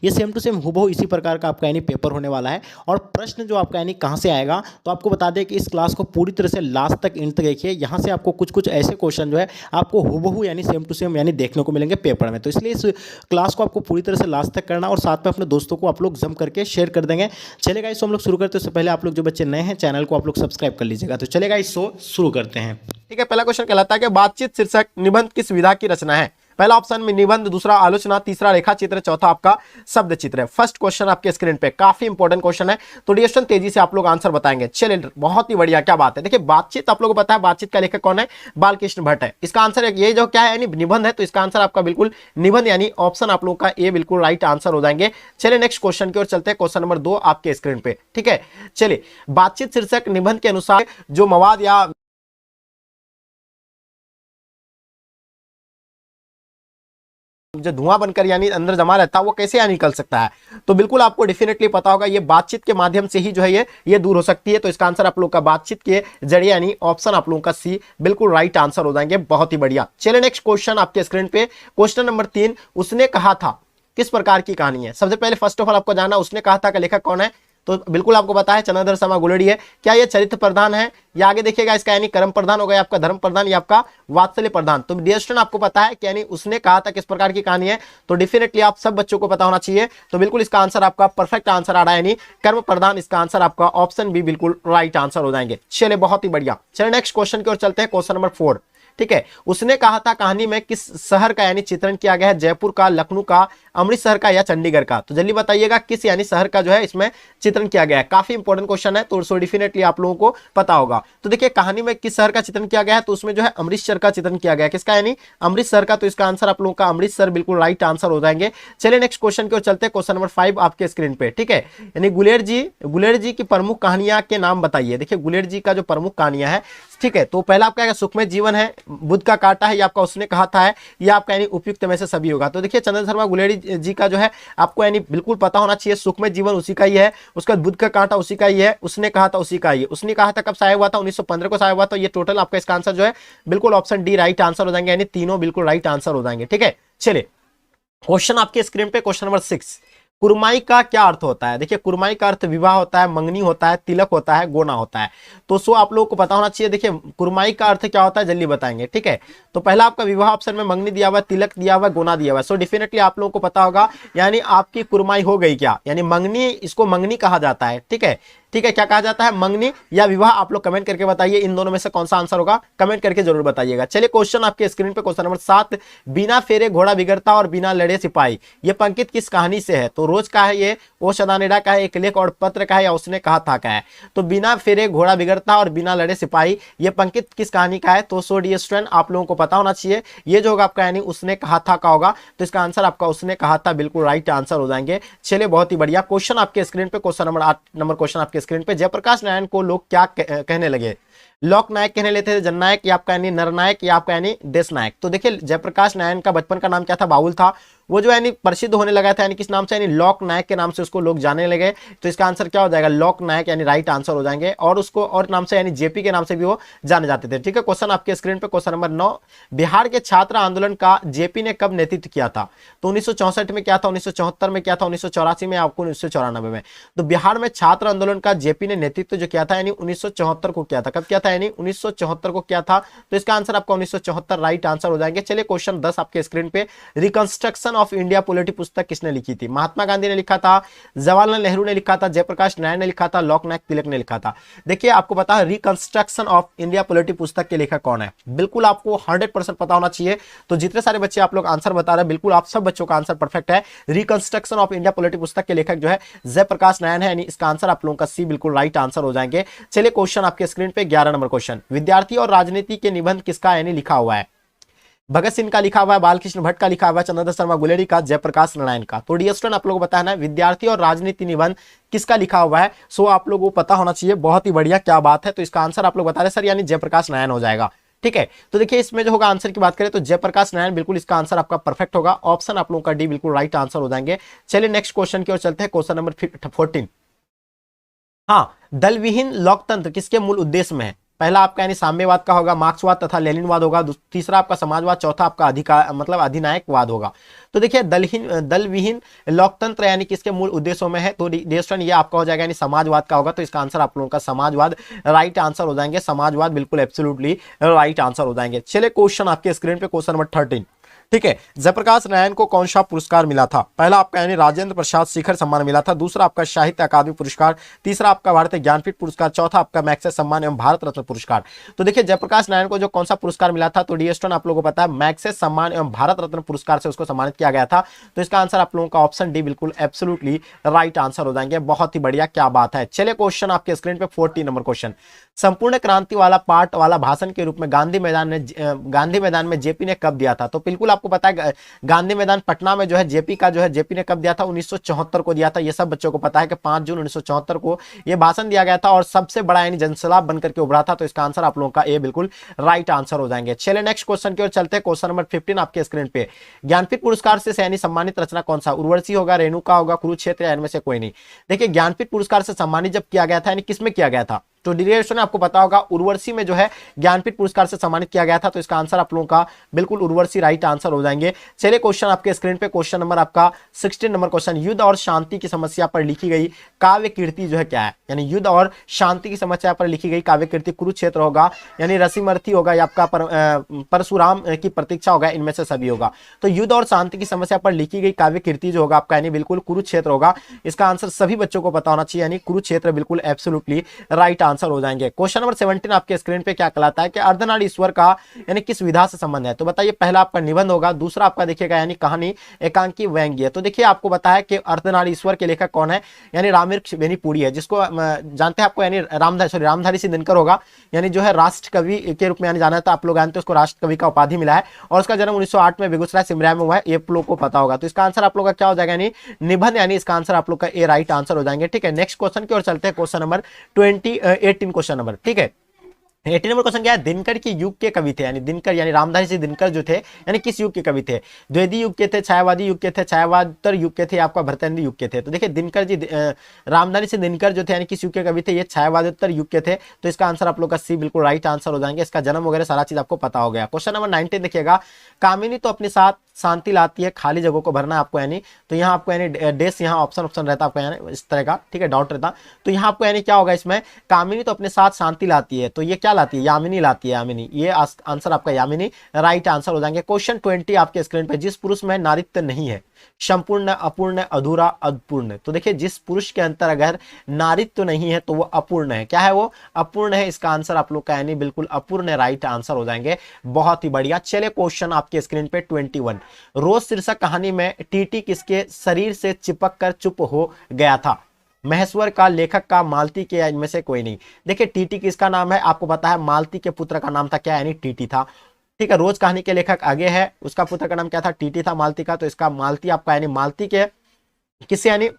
ये same to same हूबहू इसी प्रकार का आपका यानी पेपर होने वाला है। और प्रश्न जो आपका यानी कहाँ से आएगा, तो आपको बता दें कि इस क्लास को पूरी तरह से लास्ट तक एंड तक देखिए। यहाँ से आपको कुछ कुछ ऐसे क्वेश्चन जो है आपको हूबहू यानी सेम टू सेम यानी देखने को मिलेंगे पेपर में। तो इसलिए इस क्लास को आपको पूरी तरह से लास्ट तक करना और साथ में अपने दोस्तों को आप लोग जम करके शेयर कर देंगे। चलेगा इसको हम लोग शुरू करते हैं। उससे पहले आप लोग जो बच्चे नए हैं चैनल को आप लोग सब्सक्राइब कर लीजिएगा। तो चलेगा इसको शुरू करते हैं। ठीक है, पहला क्वेश्चन कहलाता है कि बातचीत शीर्षक निबंध किस विधा की रचना है। पहला ऑप्शन में निबंध, दूसरा आलोचना, तीसरा रेखा चित्र, चौथा आपका शब्द चित्र है। फर्स्ट क्वेश्चन आपके स्क्रीन पे काफी इंपॉर्टेंट क्वेश्चन है, तो डियर स्टूडेंट तेजी से आप लोग आंसर बताएंगे। चलिए बहुत ही बढ़िया, क्या बात है। देखिए बातचीत आप लोगों को पता है, बातचीत का लेखक कौन है, बालकृष्ण भट्ट है। इसका आंसर ये जो क्या है यानी निबंध है, तो इसका आंसर आपका बिल्कुल निबंध यानी ऑप्शन आप लोग का ए बिल्कुल राइट आंसर हो जाएंगे। चलिए नेक्स्ट क्वेश्चन की ओर चलते हैं। क्वेश्चन नंबर 2 आपके स्क्रीन पे। ठीक है, चलिए बातचीत शीर्षक निबंध के अनुसार जो मवाद या जो धुआं बनकर यानी अंदर जमा रहता है वो कैसे यहाँ निकल सकता है, तो बिल्कुल आपको डेफिनेटली पता होगा ये बातचीत के माध्यम से ही जो है ये दूर हो सकती है। तो इसका आंसर आप लोग का बातचीत के जरिए यानी ऑप्शन आप लोगों का सी बिल्कुल राइट आंसर हो जाएंगे। बहुत ही बढ़िया। चलिए नेक्स्ट क्वेश्चन आपके स्क्रीन पे। क्वेश्चन नंबर 3, उसने कहा था किस प्रकार की कहानी है। सबसे पहले फर्स्ट ऑफ ऑल आपको जानना उसने कहा था का लेखक कौन है, तो बिल्कुल आपको पता है चंद्रधर शर्मा गुलेरिया है। क्या ये चरित्र प्रधान है या आगे देखिएगा इसका यानी कर्म प्रधान हो गया, आपका धर्म प्रधान या आपका वात्सल्य प्रधान। तो डियर स्टूडेंट आपको पता है कि यानी उसने कहा था किस प्रकार की कहानी है, तो डेफिनेटली आप सब बच्चों को पता होना चाहिए। तो बिल्कुल इसका आंसर आपका परफेक्ट आंसर आ रहा है यानी कर्म प्रधान। इसका आंसर आपका ऑप्शन बी बिल्कुल राइट आंसर हो जाएंगे। चलिए बहुत ही बढ़िया। चलिए नेक्स्ट क्वेश्चन की ओर चलते हैं। Question number 4। ठीक है, उसने कहा था कहानी में किस शहर का यानी चित्रण किया गया है, जयपुर का, लखनऊ का, अमृतसर का या चंडीगढ़ का। तो जल्दी बताइएगा किस यानी शहर का जो है इसमें चित्रण किया गया है। काफी इंपॉर्टेंट क्वेश्चन है, तो सो डेफिनेटली आप लोगों को पता होगा। तो देखिए कहानी में किस शहर का चित्रण किया गया है, तो उसमें जो है अमृतसर का चित्रण किया गया है। किसका यानी अमृतसर का। तो इसका आंसर आप लोगों का अमृतसर बिल्कुल राइट आंसर हो जाएंगे। चलिए नेक्स्ट क्वेश्चन की ओर चलते हैं। क्वेश्चन नंबर 5 आपके स्क्रीन पे। ठीक है, यानी गुलेर जी की प्रमुख कहानियां के नाम बताइए। देखिए गुलेर जी का जो प्रमुख कहानियां है, ठीक है, तो पहला आपका सुखमय जीवन है, बुद्ध का कांटा है, या आपका उसने कहा था है, या आपका यानी उपयुक्त में से सभी होगा। तो देखिए चंद्र शर्मा गुलेरी जी का जो है आपको यानी बिल्कुल पता होना चाहिए, सुखमय जीवन उसी का ही है, उसका बुद्ध का कांटा उसी का ही है, उसने कहा था उसी का ही है। उसने कहा था कब शाया हुआ था, 1915 को शाया हुआ था। ये टोटल आपका इसका आंसर जो है बिल्कुल ऑप्शन डी राइट आंसर हो जाएंगे, यानी तीनों बिल्कुल राइट आंसर हो जाएंगे। ठीक है, चलिए क्वेश्चन आपके स्क्रीन पे। क्वेश्चन नंबर 6, कुरमाई का क्या अर्थ होता है। देखिए कुरमाई का अर्थ विवाह होता है, मंगनी होता है, तिलक होता है, गोना होता है। तो सो आप लोगों को पता होना चाहिए। देखिए कुरमाई का अर्थ क्या होता है जल्दी बताएंगे। ठीक है, तो पहला आपका विवाह ऑप्शन में, मंगनी दिया हुआ है, तिलक दिया हुआ है, गोना दिया हुआ है। सो डेफिनेटली आप लोगों को पता होगा यानी आपकी कुरमाई हो गई क्या, यानी मंगनी, इसको मंगनी कहा जाता है। ठीक है, ठीक है, क्या कहा जाता है, मंगनी या विवाह। आप लोग कमेंट करके बताइए इन दोनों में से कौन सा आंसर होगा, कमेंट करके जरूर बताइएगा। चलिए क्वेश्चन आपके स्क्रीन पे। क्वेश्चन नंबर 7, बिना फेरे घोड़ा बिगड़ता और बिना लड़े सिपाही। ये पंक्ति किस कहानी से है, तो रोज का है, ये ओ सदानेडा का है, एक लेख और पत्र का है, या उसने कहा था का है। तो बिना फेरे घोड़ा बिगड़ता और बिना लड़े सिपाही, ये पंक्ति किस कहानी का है, तो सो डियर स्टूडेंट आप लोगों को पता होना चाहिए। ये जो होगा आपका यानी उसने कहा था का होगा। तो इसका आंसर आपका उसने कहा था बिल्कुल राइट आंसर हो जाएंगे। चलिए बहुत ही बढ़िया। क्वेश्चन आपके स्क्रीन पे। क्वेश्चन नंबर 8 नंबर क्वेश्चन आपके स्क्रीन पे। जयप्रकाश नारायण को लोग क्या कहने लगे, लोक नायक कहने लेते थे, जननायक, या आपका यानी नरनायक, या आपका यानी देश नायक। तो देखिए जयप्रकाश नारायण का बचपन का नाम क्या था, बाबुल था। वो जो यानी प्रसिद्ध होने लगा था यानी किस नाम से, यानी लोक नायक के नाम से उसको लोग जाने लगे। तो इसका आंसर क्या हो जाएगा, लोक नायक यानी राइट आंसर हो जाएंगे। और उसको और नाम से यानी जेपी के नाम से भी वो जाने जाते थे। ठीक है, क्वेश्चन आपके स्क्रीन पे। क्वेश्चन नंबर 9, बिहार के छात्र आंदोलन का जेपी ने कब नेतृत्व किया था, तो 1964 में किया था, 1974 में किया था, 1984 में, आपको 1994 में। तो बिहार में छात्र आंदोलन का जेपी ने नेतृत्व जो किया था यानी 1974 को किया था। कब किया था, यानी 1974 को किया था। तो इसका आंसर आपका 1974 राइट आंसर हो जाएंगे। चलिए क्वेश्चन 10 आपके स्क्रीन पे। रिकंस्ट्रक्शन ऑफ इंडिया पॉलिटी पुस्तक किसने लिखी थी, महात्मा गांधी ने लिखा था, जवाहरलाल नेहरू ने लिखा था, जयप्रकाश नारायण ने लिखा था, लोकनायक तिलक ने लिखा था। देखिए आपको पता है रिकंस्ट्रक्शन ऑफ इंडिया पॉलिटी पुस्तक के लेखक कौन है, बिल्कुल आपको 100% पता होना चाहिए। तो जितने सारे बच्चे आप लोग आंसर बता रहे हैं बिल्कुल आप सब बच्चों का आंसर परफेक्ट है। रिकंस्ट्रक्शन ऑफ इंडिया पॉलिटी पुस्तक के लेखक जो है जयप्रकाश नारायण है, यानी इसका आंसर आप लोगों का सी बिल्कुल राइट आंसर हो जाएंगे। चलिए क्वेश्चन आपके स्क्रीन पे 11 नंबर क्वेश्चन, विद्यार्थी और राजनीति के निबंध किसका यानी लिखा हुआ है, भगत सिंह का लिखा हुआ है, बालकृष्ण भट्ट का लिखा हुआ है, चंद्रधर शर्मा गुलेरी का, जयप्रकाश नारायण का। तो डियर स्टूडेंट आप लोगों को बताना है विद्यार्थी और राजनीति निबंध किसका लिखा हुआ है। सो आप लोगों को पता होना चाहिए। बहुत ही बढ़िया, क्या बात है। तो इसका आंसर आप लोग बता रहे सर यानी जयप्रकाश नारायण हो जाएगा। ठीक है, तो देखिए इसमें जो होगा आंसर की बात करें तो जयप्रकाश नारायण बिल्कुल इसका आंसर आपका परफेक्ट होगा। ऑप्शन आप लोगों का डी बिल्कुल राइट आंसर हो जाएंगे। चलिए नेक्स्ट क्वेश्चन की ओर चलते हैं। क्वेश्चन नंबर 14, हाँ, दल विहीन लोकतंत्र किसके मूल उद्देश्य में है। पहला आपका यानी साम्यवाद का होगा, मार्क्सवाद तथा लेनिनवाद होगा, तीसरा आपका समाजवाद, चौथा आपका अधिकार मतलब अधिनायकवाद होगा। तो देखिए दल विहीन लोकतंत्र यानी किसके मूल उद्देश्यों में है, तो डियर ये आपका हो जाएगा यानी समाजवाद का होगा। तो इसका आंसर आप लोगों का समाजवाद राइट आंसर हो जाएंगे, समाजवाद बिल्कुल एब्सोल्युटली राइट आंसर हो जाएंगे। चलिए क्वेश्चन आपके स्क्रीन पे क्वेश्चन नंबर 13, ठीक है। जयप्रकाश नारायण को कौन सा पुरस्कार मिला था? पहला आपका यानी राजेंद्र प्रसाद शिखर सम्मान मिला था, दूसरा आपका साहित्य अकादमी पुरस्कार, तीसरा आपका भारतीय ज्ञानपीठ पुरस्कार, चौथा आपका मैग्सेसे सम्मान एवं भारत रत्न पुरस्कार। तो देखिए जयप्रकाश नारायण को जो कौन सा पुरस्कार मिला था, तो डियर स्टूडेंट आप लोगों को पता है मैग्सेसे सम्मान एवं भारत रत्न पुरस्कार से उसको सम्मानित किया गया था। तो इसका आंसर आप लोगों का ऑप्शन डी बिल्कुल एब्सोल्युटली राइट आंसर हो जाएंगे। बहुत ही बढ़िया, क्या बात है। चलिए क्वेश्चन आपके स्क्रीन पे 14 नंबर क्वेश्चन, संपूर्ण क्रांति वाला पाठ वाला भाषण के रूप में गांधी मैदान में जेपी ने कब दिया था? तो बिल्कुल आपको पता है गांधी मैदान पटना में जो है जेपी ने कब दिया था? 1974 को दिया था। ये सब बच्चों को पता है कि 5 जून 1974 को ये भाषण दिया गया था और सबसे बड़ा यानी जनसलाब बनकर के उभरा था। तो इसका आंसर आप लोगों का ए बिल्कुल राइट आंसर हो जाएंगे। चलिए नेक्स्ट क्वेश्चन की ओर चलते हैं। क्वेश्चन नंबर 15 आपके स्क्रीन पे, ज्ञानपीठ पुरस्कार से यानी सम्मानित रचना कौन सा? उर्वशी होगा, रेणुका होगा, कुरुक्षेत्र या इनमें से कोई नहीं। देखिए ज्ञानपीठ पुरस्कार से सम्मानित जब किया गया था यानी किसमें किया गया था? तो डिरेक्शन आपको पता होगा उर्वशी में जो है ज्ञानपीठ पुरस्कार से सम्मानित किया गया था। तो इसका आंसर आप लोगों का बिल्कुल उर्वशी राइट आंसर हो जाएंगे। चलिए क्वेश्चन आपके स्क्रीन पे क्वेश्चन नंबर आपका 16 नंबर क्वेश्चन, युद्ध और शांति की समस्या पर लिखी गई काव्य कीर्ति जो है क्या है? यानी युद्ध और शांति की समस्या पर लिखी गई काव्य कीर्ति कुरुक्षेत्र होगा, यानी रसीमर्थी होगा, या आपका परशुराम की प्रतीक्षा होगा, इनमें से सभी होगा। तो युद्ध और शांति की समस्या पर लिखी गई काव्य कीर्ति जो होगा आपका यानी बिल्कुल कुरुक्षेत्र होगा। इसका आंसर सभी बच्चों को पता होना चाहिए, यानी कुरुक्षेत्र बिल्कुल एब्सोल्युटली राइट आंसर हो जाएंगे। क्वेश्चन नंबर 17 आपके स्क्रीन पे क्या कहलाता है कि अर्धनारीश्वर का यानी किस विधा से संबंध है? तो बताइए पहला आपका निबंध होगा, दूसरा आपका देखिएगा यानी कहानी, एकांकी, व्यंग्य। तो देखिए आपको बताया कि अर्धनारीश्वर के लेखक कौन है, यानी रामवृक्ष बेनीपुरी है, जिसको जानते हैं आपको यानी रामधारी सिंह दिनकर होगा, यानी जो है राष्ट्र कवि के रूप में यानी जाना था। आप लोग जानते हैं उसको राष्ट्र कवि का उपाधि मिला है और उसका जन्म 1908 में बेगूसराय सिमरिया में हुआ है, ये लोग को पता होगा। तो इसका आंसर आप लोग का क्या हो जाएगा, यानी निबंध, यानी इसका आंसर आप लोग का ए राइट आंसर हो जाएंगे। ठीक है, नेक्स्ट क्वेश्चन की ओर चलते हैं। क्वेश्चन नंबर 18 क्वेश्चन नंबर, ठीक है। 18 नंबर क्वेश्चन क्या है? दिनकर के युग के कवि थे, यानी दिनकर यानी रामधारी सिंह दिनकर जो थे यानी किस युग के कवि थे? द्विवेदी युग के थे, छायावादी युग के थे, छायावादोत्तर युग के थे, आपका भरतेंदु युग के थे। तो देखिए दिनकर जी रामधारी सिंह दिनकर जो थे यानी किस युग के कवि थे? ये छायावादोत्तर युग के थे। तो इसका आंसर आप लोग का सी बिल्कुल राइट आंसर हो जाएंगे। इसका जन्म वगैरह सारा चीज आपको पता हो गया। क्वेश्चन नंबर 19 देखिएगा, कामिनी तो अपने साथ शांति लाती है, खाली जगहों को भरना है आपको, यानी तो यहाँ आपको यानी डेस यहाँ ऑप्शन रहता है आपका यानी इस तरह का, ठीक है, डाउट रहता। तो यहाँ आपको यानी क्या होगा इसमें, कामिनी तो अपने साथ शांति लाती है, तो ये क्या लाती है? यामिनी लाती है, यामिनी। ये आंसर आपका यामिनी राइट आंसर हो जाएंगे। क्वेश्चन 20 आपके स्क्रीन पे, जिस पुरुष में नारीत्व नहीं है, संपूर्ण, अपूर्ण, अधूरा, अपूर्ण। तो देखिए जिस पुरुष के अंतर अगर नारीत्व नहीं है तो वो अपूर्ण है। क्या है वो? अपूर्ण है। इसका आंसर आप लोग का यानी बिल्कुल अपूर्ण राइट आंसर हो जाएंगे। बहुत ही बढ़िया। चलिए क्वेश्चन आपके स्क्रीन पे 21, रोज शीर्षक कहानी में टीटी किसके शरीर से चिपक कर चुप हो गया था? महेश्वर का, लेखक का, मालती के, या इनमें से कोई नहीं। देखिए टीटी किसका नाम है? आपको पता है मालती के पुत्र का नाम था क्या? यानी टीटी था। ठीक है, रोज कहानी के लेखक आगे है, उसका पुत्र का नाम क्या था? टीटी था, मालती का। तो इसका मालती आपका यानी मालती के किससे यानी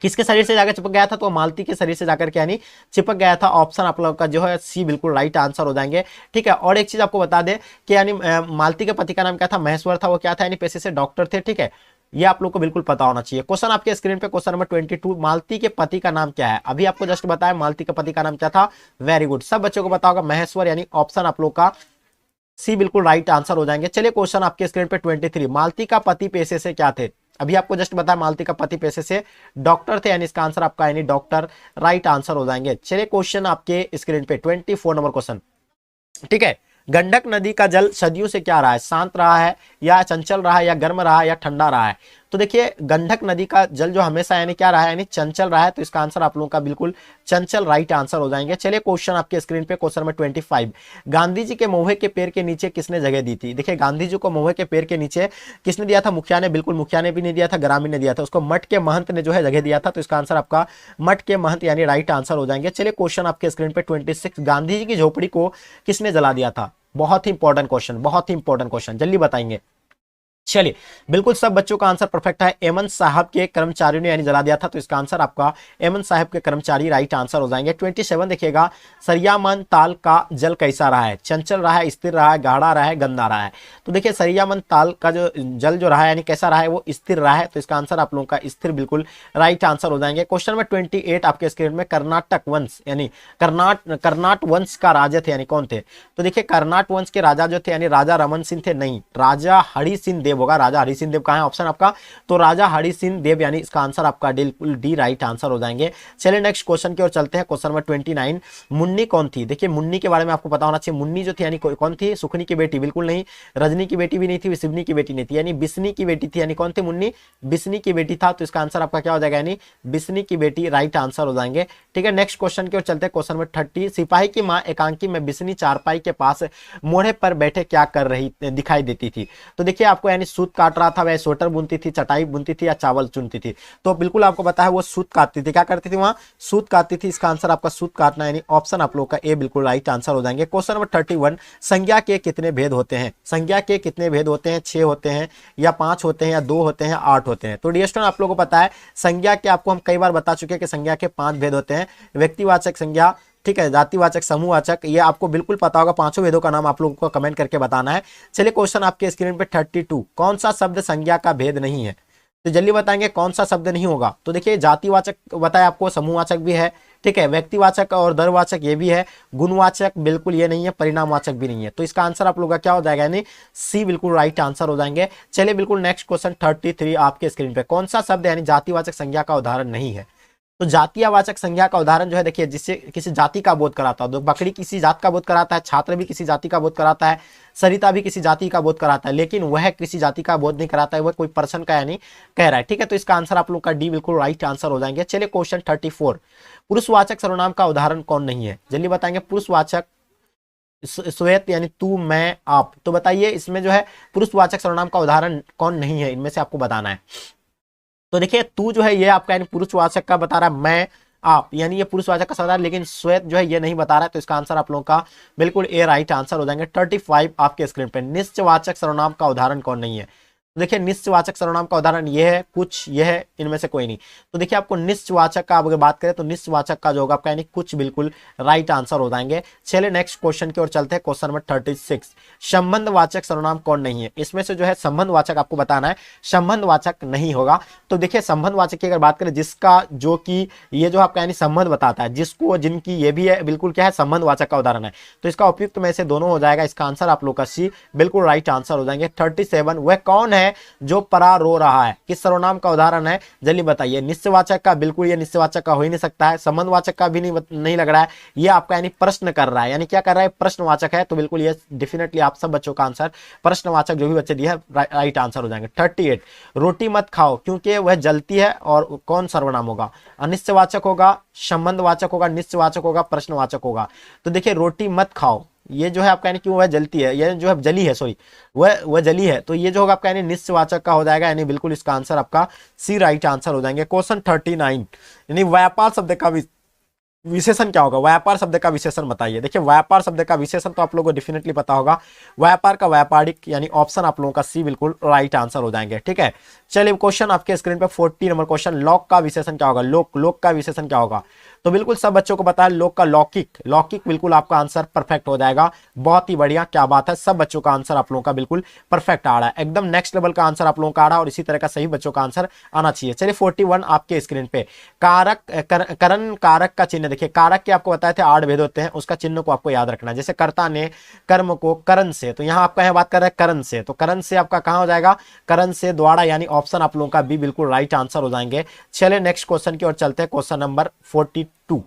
किसके शरीर से जाकर चिपक गया था? तो मालती के शरीर से जाकर के यानी चिपक गया था। ऑप्शन आप लोग का जो है सी बिल्कुल राइट आंसर हो जाएंगे। ठीक है, और एक चीज आपको बता दें कि यानी मालती के पति का नाम क्या था? महेश्वर था। वो क्या था? यानी पेशे से डॉक्टर थे। ठीक है, ये आप लोग को बिल्कुल पता होना चाहिए। क्वेश्चन आपके स्क्रीन पे क्वेश्चन नंबर 22, मालती के पति का नाम क्या है? अभी आपको जस्ट बताया मालती के पति का नाम क्या था। वेरी गुड, सब बच्चों को पता होगा महेश्वर, यानी ऑप्शन आप लोग का सी बिल्कुल राइट आंसर हो जाएंगे। चलिए क्वेश्चन आपके स्क्रीन पे 23, मालती का पति पेशे से क्या थे? अभी आपको जस्ट बताया मालती का पति पेशे से डॉक्टर थे, यानी इसका आंसर आपका यानी डॉक्टर राइट आंसर हो जाएंगे। चलिए क्वेश्चन आपके स्क्रीन पे 24 नंबर क्वेश्चन, ठीक है। गंडक नदी का जल सदियों से क्या रहा है? शांत रहा है, या चंचल रहा है, या गर्म रहा है, या ठंडा रहा है? तो देखिए गंडक नदी का जल जो हमेशा यानी क्या रहा है? यानी चंचल रहा है। तो इसका आंसर आप लोगों का बिल्कुल चंचल राइट आंसर हो जाएंगे। चलिए क्वेश्चन आपके स्क्रीन पे क्वेश्चन नंबर 25, गांधी जी के महुए के पेड़ के नीचे किसने जगह दी थी? देखिए गांधी जी को महुए के पेड़ के नीचे किसने दिया था? मुखिया ने। बिल्कुल, मुखिया ने भी नहीं दिया था, ग्रामीण ने दिया था, उसको मठ के महंत ने जो है जगह दिया था। तो इसका आंसर आपका मठ के महंत यानी राइट आंसर हो जाएंगे। चलिए क्वेश्चन आपके स्क्रीन पे 26, गांधी जी की झोपड़ी को किसने जला दिया था? बहुत ही इंपॉर्टेंट क्वेश्चन, बहुत ही इंपॉर्टेंट क्वेश्चन, जल्दी बताएंगे। चलिए, बिल्कुल सब बच्चों का आंसर परफेक्ट है। एमन साहब के कर्मचारियों ने यानी जला दिया था, तो इसका आंसर आपका एमन साहब के कर्मचारी राइट आंसर हो जाएंगे। 27 देखिएगा, सरियामन ताल का जल कैसा रहा है? चंचल रहा है, स्थिर रहा है, गाढ़ा रहा है, गंदा रहा है? तो देखिए सरियामन ताल का जो जल जो रहा है यानी कैसा रहा है, वो स्थिर रहा है, तो इसका आंसर आप लोगों का स्थिर बिल्कुल राइट आंसर हो जाएंगे। क्वेश्चन नंबर 28 आपके स्क्रीन में, कर्नाटक वंश यानी कर्नाट वंश का राजा थे यानी कौन थे? तो देखिए कर्नाट वंश के राजा जो थे यानी राजा रमन सिंह थे? नहीं, राजा हरि सिंह देव होगा। राजा हरि सिंह देव कहाँ है ऑप्शन आपका? तो राजा हरि सिंह देव यानी इसका आंसर आपका बिल्कुल डी राइट आंसर हो जाएंगे। चलिए नेक्स्ट क्वेश्चन की ओर चलते हैं। क्वेश्चन नंबर 29, मुन्नी कौन थी? देखिए मुन्नी के बारे में आपको पता होना चाहिए। मुन्नी जो थी यानी कौन थी? सुखनी की बेटी? बिल्कुल नहीं। रजनी की बेटी भी नहीं थी, शिवनी की बेटी नहीं थी, यानी बिस्नी की बेटी थी। यानी कौन थी? मुन्नी बिस्नी की बेटी था, तो इसका आंसर आपका क्या हो जाएगा? यानी बिस्नी की बेटी राइट आंसर हो जाएंगे। ठीक है, नेक्स्ट क्वेश्चन की ओर चलते हैं। क्वेश्चन नंबर 30, सिपाही की मां एकांकी में बिस्नी चारपाई के पास मोढ़े पर बैठे क्या कर रही दिखाई देती थी? तो देखिए आपको यानी सूत काट रहा था, वह स्वेटर बुनती थी, चटाई बुनती थी, या चावल चुनती थी? तो बिल्कुल आपको पता है वो सूत काटती थी। क्या करती थी? वहां सूत काटती थी। इसका आंसर आपका सूत काटना यानी ऑप्शन आप लोग का ए बिल्कुल राइट आंसर हो जाएंगे। क्वेश्चन नंबर 31, संज्ञा के कितने भेद होते हैं? संज्ञा के कितने भेद होते हैं? 6 होते हैं, या 5 होते हैं, या 2 होते हैं, 8 होते हैं? तो डियर स्टूडेंट आप लोगों को पता है संज्ञा के, आपको हम कई बार बता चुके हैं कि संज्ञा के 5 भेद होते हैं। व्यक्तिवाचक संज्ञा, ठीक है, जातिवाचक, समूहवाचक, ये आपको बिल्कुल पता होगा। 5 भेदों का नाम आप लोगों को कमेंट करके बताना है। चलिए क्वेश्चन आपके स्क्रीन पे 32, कौन सा शब्द संज्ञा का भेद नहीं है? तो जल्दी बताएंगे कौन सा शब्द नहीं होगा। तो देखिए जातिवाचक बताया आपको, समूहवाचक भी है, ठीक है, व्यक्तिवाचक और दरवाचक ये भी है, गुणवाचक बिल्कुल ये नहीं है, परिणामवाचक भी नहीं है। तो इसका आंसर आप लोगों का क्या हो जाएगा? यानी सी बिल्कुल राइट आंसर हो जाएंगे। चलिए बिल्कुल नेक्स्ट क्वेश्चन 33 आपके स्क्रीन पे, कौन सा शब्द यानी जातिवाचक संज्ञा का उदाहरण नहीं है? तो जातीयवाचक संज्ञा का उदाहरण जो है, देखिए जिससे किसी जाति का बोध कराता हो, तो बकरी किसी जात का बोध कराता है, छात्र भी किसी जाति का बोध कराता है, सरिता भी किसी जाति का बोध कराता है, लेकिन वह किसी जाति का बोध नहीं कराता है, वह कोई पर्सन का यानी कह रहा है। ठीक है, तो इसका आंसर आप लोग का डी बिल्कुल राइट आंसर हो जाएंगे। चलिए क्वेश्चन 34, पुरुषवाचक सर्वनाम का उदाहरण कौन नहीं है? जल्दी बताएंगे। पुरुषवाचक श्वेत यानी तू, मैं, आप, तो बताइए इसमें जो है पुरुषवाचक सर्वनाम का उदाहरण कौन नहीं है? इनमें से आपको बताना है। तो देखिए तू जो है ये आपका यानी पुरुषवाचक का बता रहा है, मैं, आप, यानी ये पुरुषवाचक का सवाल है, लेकिन श्वेत जो है ये नहीं बता रहा है, तो इसका आंसर आप लोगों का बिल्कुल ए राइट आंसर हो जाएंगे। 35 आपके स्क्रीन पे, निश्चयवाचक सर्वनाम का उदाहरण कौन नहीं है? देखिए निश्चयवाचक सर्वनाम का उदाहरण ये है, कुछ, ये है, इनमें से कोई नहीं। तो देखिए आपको निश्चयवाचक का अगर बात करें तो निश्चयवाचक का जो होगा आपका यानी कुछ बिल्कुल राइट आंसर हो जाएंगे। चलिए नेक्स्ट क्वेश्चन की ओर चलते हैं। क्वेश्चन नंबर 36, संबंधवाचक सर्वनाम कौन नहीं है? इसमें से जो है संबंधवाचक आपको बताना है, संबंधवाचक नहीं होगा। तो देखिए संबंधवाचक की अगर बात करें, जिसका, जो कि, ये जो आपका यानी संबंध बताता है, जिसको, जिनकी, ये भी है, बिल्कुल क्या है? संबंधवाचक का उदाहरण है। तो इसका उपयुक्त में से दोनों हो जाएगा। इसका आंसर आप लोग का सी बिल्कुल राइट आंसर हो जाएंगे। 37, वह कौन है जो परा रो रहा है? किस सर्वनाम का उदाहरण है? जल्दी बताइए। निश्चयवाचक का? बिल्कुल ये निश्चयवाचक का हो ही नहीं सकता है। संबंधवाचक का भी नहीं लग रहा है। ये आपका यानी प्रश्न कर रहा है, यानी क्या कर रहा है? प्रश्नवाचक है। तो बिल्कुल ये डेफिनेटली आप सब बच्चों का आंसर प्रश्नवाचक जो भी बच्चे दिए राइट आंसर हो जाएंगे। 38, रोटी मत खाओ क्योंकि वह जलती है, और कौन सर्वनाम होगा? अनिश्चयवाचक होगा, संबंधवाचक होगा, निश्चयवाचक होगा, प्रश्नवाचक होगा? तो देखिए रोटी मत खाओ, ये जो है आपका यानी क्यों वह जलती है, ये जो है जली है, सॉरी वह जली है, तो ये जो होगा आपका यानी निश्चयवाचक का हो जाएगा, यानी बिल्कुल इसका आंसर आपका सी राइट आंसर हो जाएंगे। क्वेश्चन 39, यानी व्यापार शब्द का विशेषण क्या होगा? व्यापार शब्द का विशेषण बताइए। देखिए व्यापार शब्द का विशेषण तो आप लोगों को डेफिनेटली पता होगा, व्यापार का व्यापारिक, यानी ऑप्शन आप लोगों का सी बिल्कुल राइट आंसर हो जाएंगे। ठीक है, चलिए क्वेश्चन आपके स्क्रीन पे 40 नंबर क्वेश्चन, लोक का विशेषण क्या होगा? लोक का विशेषण क्या होगा? तो बिल्कुल सब बच्चों को पता है, लोक का लौकिक बिल्कुल आपका आंसर परफेक्ट हो जाएगा। बहुत ही बढ़िया, क्या बात है, सब बच्चों का आंसर आप लोगों का बिल्कुल परफेक्ट आ रहा है, एकदम नेक्स्ट लेवल का आंसर आप लोगों का आ रहा है, और इसी तरह का सही बच्चों का आंसर आना चाहिए। चलिए 41 आपके स्क्रीन पे, करण कारक का चिन्ह। देखिए कारक के आपको बताए थे 8 भेद होते हैं, उसका चिन्ह को आपको याद रखना है। जैसे कर्ता ने कर्म को करण से, तो यहाँ आपका बात कर रहे हैं करण से, तो करण से आपका कहां हो जाएगा? करण से द्वारा, यानी ऑप्शन आप लोगों का बी बिल्कुल राइट आंसर हो जाएंगे। चलिए नेक्स्ट क्वेश्चन की ओर चलते हैं। क्वेश्चन नंबर 42,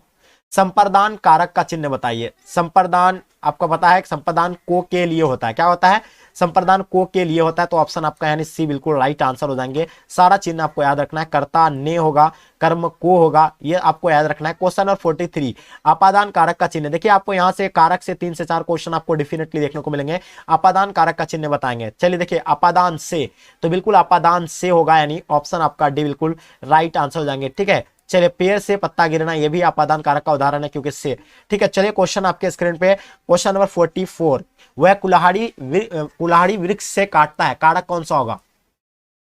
संप्रदान कारक का चिन्ह बताइए। संप्रदान आपको पता है, संप्रदान को के लिए होता है, क्या होता है? संप्रदान को के लिए होता है, तो ऑप्शन आपका यानी सी बिल्कुल राइट आंसर हो जाएंगे। सारा चिन्ह आपको याद रखना है, कर्ता ने होगा, कर्म को होगा, ये आपको याद रखना है। क्वेश्चन नंबर 43, अपादान कारक का चिन्ह। देखिए आपको यहाँ से कारक से 3 से 4 क्वेश्चन आपको डेफिनेटली देखने को मिलेंगे। अपादान कारक का चिन्ह बताएंगे। चलिए देखिए अपादान से, तो बिल्कुल अपादान से होगा, यानी ऑप्शन आपका डी बिल्कुल राइट आंसर हो जाएंगे। ठीक है, चलिए पेड़ से पत्ता गिरना, ये भी अपादान कारक का उदाहरण है, क्योंकि से। ठीक है, चलिए क्वेश्चन आपके स्क्रीन पे, क्वेश्चन नंबर 44, वह कुल्हाड़ी वृक्ष से काटता है, कारक कौन सा होगा?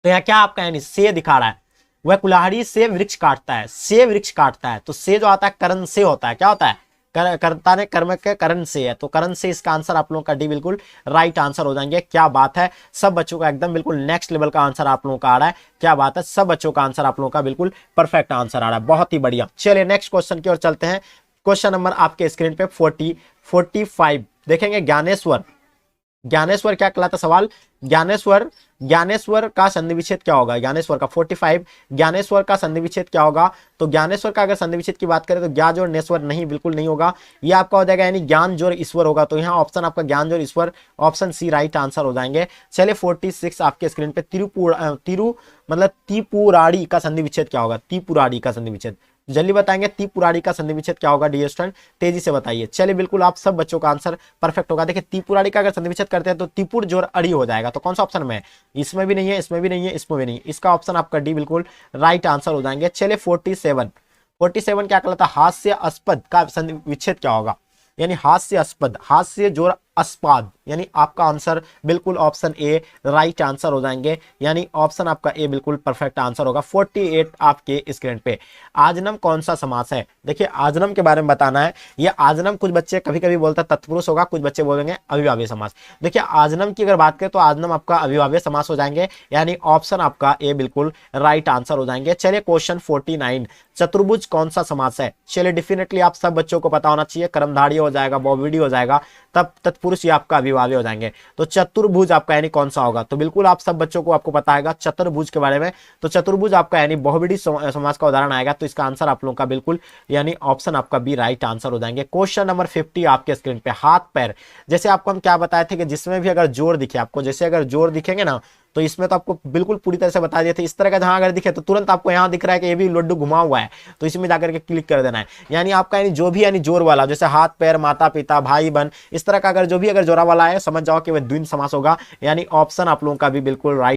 तो यहाँ क्या आपका यानी से दिखा रहा है, वह कुल्हाड़ी से वृक्ष काटता है, से वृक्ष काटता है। तो से जो आता है करण से होता है, क्या होता है, कर्ता ने कर्म के करण से है, तो करण से इसका आंसर आप लोगों का डी बिल्कुल राइट आंसर हो जाएंगे। क्या बात है, सब बच्चों का एकदम बिल्कुल नेक्स्ट लेवल का आंसर आप लोगों का आ रहा है। क्या बात है, सब बच्चों का आंसर आप लोगों का बिल्कुल परफेक्ट आंसर आ रहा है, बहुत ही बढ़िया। चलिए नेक्स्ट क्वेश्चन की ओर चलते हैं। क्वेश्चन नंबर आपके स्क्रीन पे 45 देखेंगे। ज्ञानेश्वर, ज्ञानेश्वर क्या कहलाता सवाल, ज्ञानेश्वर, ज्ञानेश्वर का संधि विच्छेद क्या होगा, ज्ञानेश्वर का 45, ज्ञानेश्वर का संधि विच्छेद क्या होगा। तो ज्ञानेश्वर का अगर संधि विच्छेद की बात करें तो ज्ञा जोड़ नेश्वर नहीं, बिल्कुल नहीं होगा, ये आपका हो जाएगा यानी ज्ञान जोड़ ईश्वर होगा। तो यहाँ ऑप्शन आपका ज्ञान जोड़ ईश्वर, ऑप्शन सी राइट आंसर हो जाएंगे। चलिए 46 आपके स्क्रीन पे त्रिपुराड़ी का संधि विच्छेद क्या होगा, त्रिपुराड़ी का संधि विच्छेद जल्दी बताएंगे, त्रिपुराड़ी का संधि विच्छेद क्या होगा डियर स्टूडेंट, तेजी से बताइए। चलिए बिल्कुल आप सब बच्चों का आंसर परफेक्ट होगा। देखिए त्रिपुराड़ी का अगर संधि विच्छेद करते हैं तो त्रिपुर जोड़ अड़ी हो जाएगा, तो कौन सा ऑप्शन में है, इसमें भी नहीं है, इसमें भी नहीं है, इसमें भी नहीं, इसका ऑप्शन आपका डी बिल्कुल राइट आंसर हो जाएंगे। चलिए 47 क्या कहलाता है, हास्यास्पद का संधि विच्छेद क्या होगा, यानी हास्यास्पद, हास्य जोड़ अस्पाद, यानी आपका आंसर बिल्कुल ऑप्शन ए राइट आंसर हो जाएंगे, यानी ऑप्शन आपका ए बिल्कुल परफेक्ट आंसर होगा। 48 आपके स्क्रीन पे आजनम कौन सा समास है। देखिए आजनम के बारे में बताना है, ये आजनम कुछ बच्चे कभी कभी बोलते हैं तत्पुरुष होगा, कुछ बच्चे बोलेंगे अविभाज्य समास। देखिए आजनम की अगर बात करें तो आजनम आपका अविभाज्य समास हो जाएंगे, यानी ऑप्शन आपका ए बिल्कुल राइट आंसर हो जाएंगे। चलिए क्वेश्चन 49 चतुर्भुज कौन सा समास है। चलिए डेफिनेटली आप सब बच्चों को पता होना चाहिए, कर्मधारय हो जाएगा, बहुव्रीहि हो जाएगा, तब तत्पुरुष ये आपका अविभाज्य हो जाएंगे। तो चतुर्भुज आपका यानी कौन सा होगा, तो बिल्कुल आप सब बच्चों को आपको पता है चतुर्भुज के बारे में। तो चतुर्भुज आपका यानी बहुव्रीहि समास का उदाहरण आएगा, तो इसका आंसर आप लोगों का बिल्कुल यानी ऑप्शन आपका बी राइट आंसर हो जाएंगे। क्वेश्चन नंबर 50 आपके स्क्रीन पे हाथ पैर, जैसे आपको हम क्या बताए थे कि जिसमें भी अगर जोड़ दिखे आपको, जैसे अगर जोड़ दिखेंगे ना तो इसमें तो आपको बिल्कुल पूरी तरह से बता दिए थे, इस तरह का जहां अगर दिखे तो तुरंत आपको यहां दिख रहा है कि ये भी लड्डू घुमा हुआ है, तो इसमें जाकर के क्लिक कर देना है। यानी आपका यानी जो भी यानी जोर वाला, जैसे हाथ पैर, माता पिता, भाई बहन, इस तरह का अगर जो भी अगर जोड़ा वाला है समझ जाओ कि वह द्विंद समास होगा, यानी ऑप्शन आप लोगों का भी बिल्कुल राइट